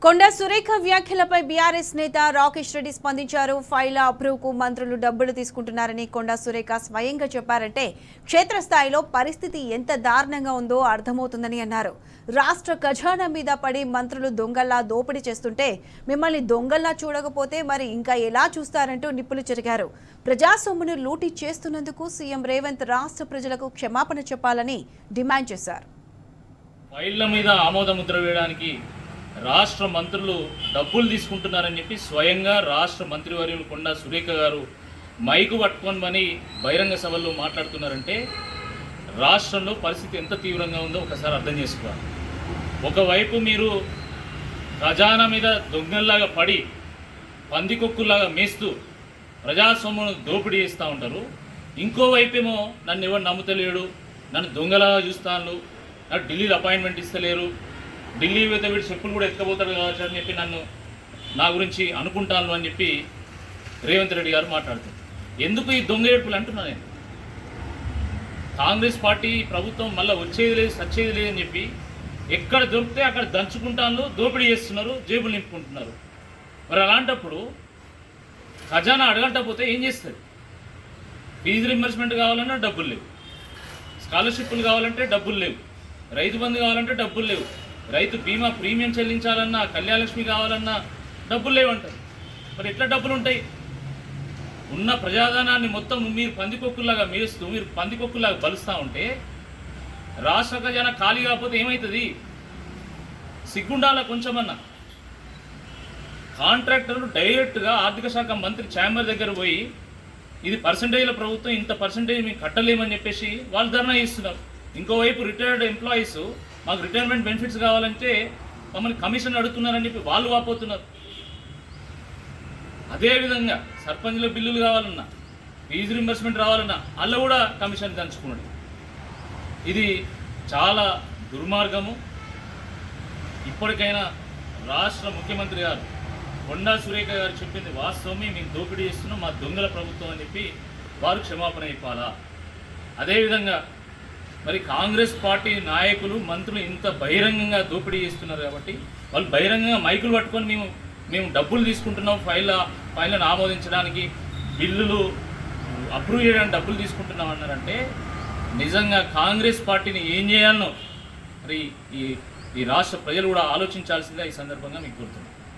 కొండా సురేఖ వ్యాఖ్యలపై బీఆర్ఎస్ నేత రాకేష్ రెడ్డి స్పందించారు. ఫైల్ అప్రూవ్కు మంత్రులు డబ్బులు తీసుకుంటున్నారని కొండా సురేఖ స్వయంగా చెప్పారంటే క్షేత్రస్థాయిలో పరిస్థితి ఎంత దారుణంగా ఉందో అర్థమవుతుందని అన్నారు. రాష్ట్ర ఖజానా మీద పడి మంత్రులు దొంగల్లా దోపిడీ చేస్తుంటే మిమ్మల్ని దొంగల్లా చూడకపోతే మరి ఇంకా ఎలా చూస్తారంటూ నిప్పులు చెరిగారు. ప్రజాసొమ్మును లూటీ చేస్తున్నందుకు సీఎం రేవంత్ రాష్ట్ర ప్రజలకు క్షమాపణ చెప్పాలని డిమాండ్ చేశారు. ఫైళ్ల మీద ఆమోద ముద్ర వేయడానికి రాష్ట్ర మంత్రులు డబ్బులు తీసుకుంటున్నారని చెప్పి స్వయంగా రాష్ట్ర మంత్రివర్యులు కొండా సురేఖ గారు మైకు పట్టుకొని బహిరంగ సభల్లో మాట్లాడుతున్నారంటే రాష్ట్రంలో పరిస్థితి ఎంత తీవ్రంగా ఉందో ఒకసారి అర్థం చేసుకోవాలి. ఒకవైపు మీరు ఖజానా మీద దొంగల్లాగా పడి పందికొక్కులాగా మేస్తూ ప్రజాస్వామ్యం దోపిడీ చేస్తూ ఉంటారు. ఇంకోవైపేమో నన్ను ఎవరు నమ్ముతలేడు, నన్ను దొంగలాగా చూస్తాను, నాకు ఢిల్లీలో అపాయింట్మెంట్ ఇస్తలేరు, ఢిల్లీ మీద వీడు చెప్పులు కూడా ఎత్తుకపోతాడు కావచ్చు అని చెప్పి నా గురించి అనుకుంటాను అని చెప్పి రేవంత్ రెడ్డి గారు మాట్లాడుతారు. ఎందుకు ఈ దొంగ ఏడుపులు అంటున్నా నేను? కాంగ్రెస్ పార్టీ ప్రభుత్వం మళ్ళీ వచ్చేది లేదు సచ్చేది లేదని చెప్పి ఎక్కడ దొరికితే అక్కడ దంచుకుంటాను, దోపిడీ చేస్తున్నారు, జేబులు నింపుకుంటున్నారు. మరి అలాంటప్పుడు ఖజానా అడగంటపోతే ఏం చేస్తుంది? ఫీజు రింబర్స్మెంట్ కావాలన్నా డబ్బులు లేవు, స్కాలర్షిప్లు కావాలంటే డబ్బులు లేవు, రైతు బంధు కావాలంటే డబ్బులు లేవు, రైతు బీమా ప్రీమియం చెల్లించాలన్నా, కళ్యాణలక్ష్మి కావాలన్నా డబ్బులు లేవంటారు. మరి ఎట్లా డబ్బులు ఉంటాయి? ఉన్న ప్రజాధనాన్ని మొత్తం మీరు పందికొక్కులాగా మేస్తూ మీరు పందికొక్కులాగా బలుస్తూ ఉంటే రాష్ట్ర ఖజానా ఖాళీ కాకపోతే ఏమవుతుంది? సిగ్గుండాల కొంచెమన్నా. కాంట్రాక్టర్లు డైరెక్ట్గా ఆర్థిక శాఖ మంత్రి ఛాంబర్ దగ్గర పోయి ఇది పర్సంటేజ్ల ప్రభుత్వం, ఇంత పర్సంటేజ్ మేము కట్టలేమని చెప్పేసి వాళ్ళు ధర్నా చేస్తున్నారు. ఇంకోవైపు రిటైర్డ్ ఎంప్లాయీస్ మాకు రిటైర్మెంట్ బెనిఫిట్స్ కావాలంటే మమ్మల్ని కమిషన్ అడుగుతున్నారని చెప్పి వాళ్ళు వాపోతున్నారు. అదేవిధంగా సర్పంచ్ల బిల్లులు కావాలన్నా, ఫీజు రింబర్స్మెంట్ రావాలన్నా అలా కూడా కమిషన్ దంచుకున్నాడు. ఇది చాలా దుర్మార్గము. ఇప్పటికైనా రాష్ట్ర ముఖ్యమంత్రి గారు కొండా సురేఖ గారు చెప్పింది వాస్తవమే, మేము దోపిడీ చేస్తున్నాం, మా దొంగల ప్రభుత్వం అని చెప్పి వారు క్షమాపణ ఇవ్వాలా. అదేవిధంగా మరి కాంగ్రెస్ పార్టీ నాయకులు మంత్రులు ఇంత బహిరంగంగా దోపిడీ చేస్తున్నారు కాబట్టి వాళ్ళు బహిరంగంగా మైకులు పట్టుకొని మేము డబ్బులు తీసుకుంటున్నాం, ఫైళ్ళను ఆమోదించడానికి, బిల్లులు అప్రూవ్ చేయడానికి డబ్బులు తీసుకుంటున్నాం అన్నారంటే నిజంగా కాంగ్రెస్ పార్టీని ఏం చేయాలనో మరి ఈ రాష్ట్ర ప్రజలు కూడా ఆలోచించాల్సిందిగా ఈ సందర్భంగా మీకు కోరుతున్నాను.